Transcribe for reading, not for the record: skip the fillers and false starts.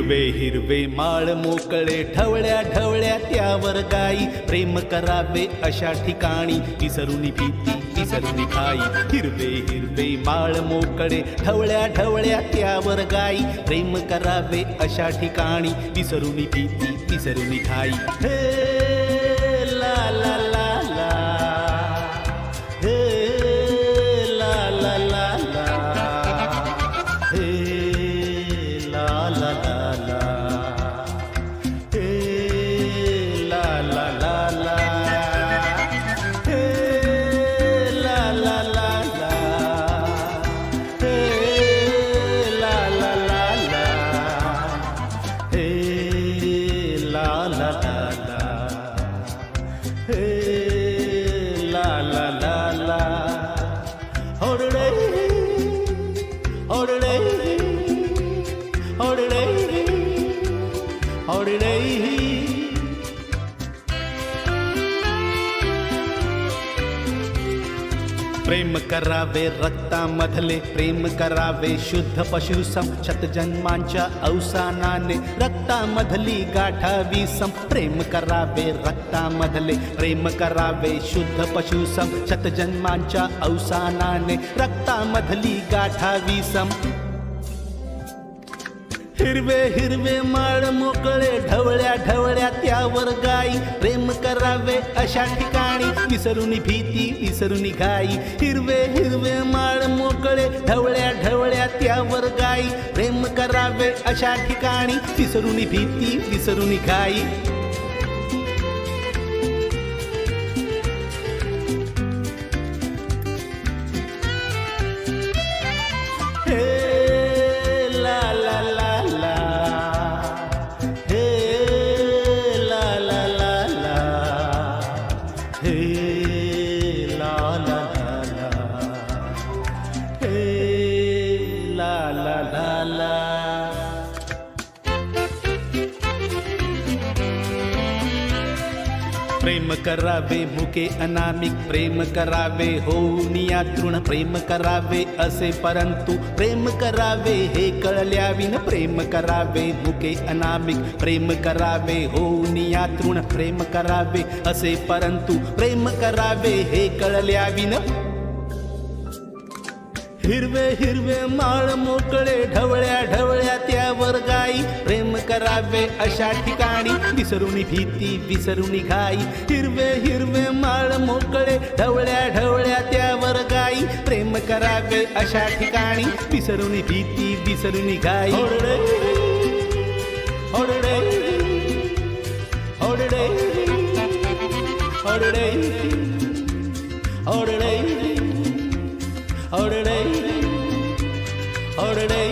हिरवे हिरवे माळ मोकळे ढवळ्या ढवळ्या त्यावर गाई प्रेम करावे अशा ठिकाणी विसरून भीती विसरून खाई हिरवे हिरवे माळ मोकळे ढवळ्या ढवळ्या त्यावर गाई प्रेम करावे अशा ठिकाणी विसरून भीती विसरून खाई हे ला ला ला ला हे ला ला ला ला हे ला ला ला ला हे ला ला ला ला हे ला ला ला ला हे ला ला ला ला हे ला ला ला ला हे ला ला ला ला होडडे होडडे होडडे होडडे प्रेम करावे रक्तामधले प्रेम करावे शुद्ध पशुसम शतजन्मांच्या अवसानाने रक्तामधली गाठावी सम प्रेम करावे रक्तामधले प्रेम करावे शुद्ध पशुसम शतजन्मांच्या अवसानाने रक्तामधली गाठावी सम हिरवे हिरवे माळ मोकळे ढवळ्या ढवळ्या त्यावर गाई प्रेम करावे अशा ठिकाणी विसरून भीती विसरून घाई हिरवे हिरवे माळ मोकळे ढवळ्या ढवळ्या त्यावर गाई प्रेम करावे अशा ठिकाणी विसरून भीती विसरून घाई प्रेम करावे मुके अनामिक प्रेम करावे होऊनिया तृण प्रेम करावे असे परंतु प्रेम करावे हे कळल्याविन प्रेम करावे मुके अनामिक प्रेम करावे होऊनिया तृण प्रेम करावे असे परंतु प्रेम करावे हे कळल्याविन हिरवे हिरवे माळ मोकळे ढवळ्या ढवळ्या त्यावर गाई प्रेम करावे अशा ठिकाणी विसरून भीती विसरून घाई हिरवे हिरवे माळ मोकळे ढवळ्या ढवळ्या त्यावर गाई प्रेम करावे अशा ठिकाणी विसरून भीती विसरून घाई होडडे होडडे होडडे होडडे होडडे होडडे होडडे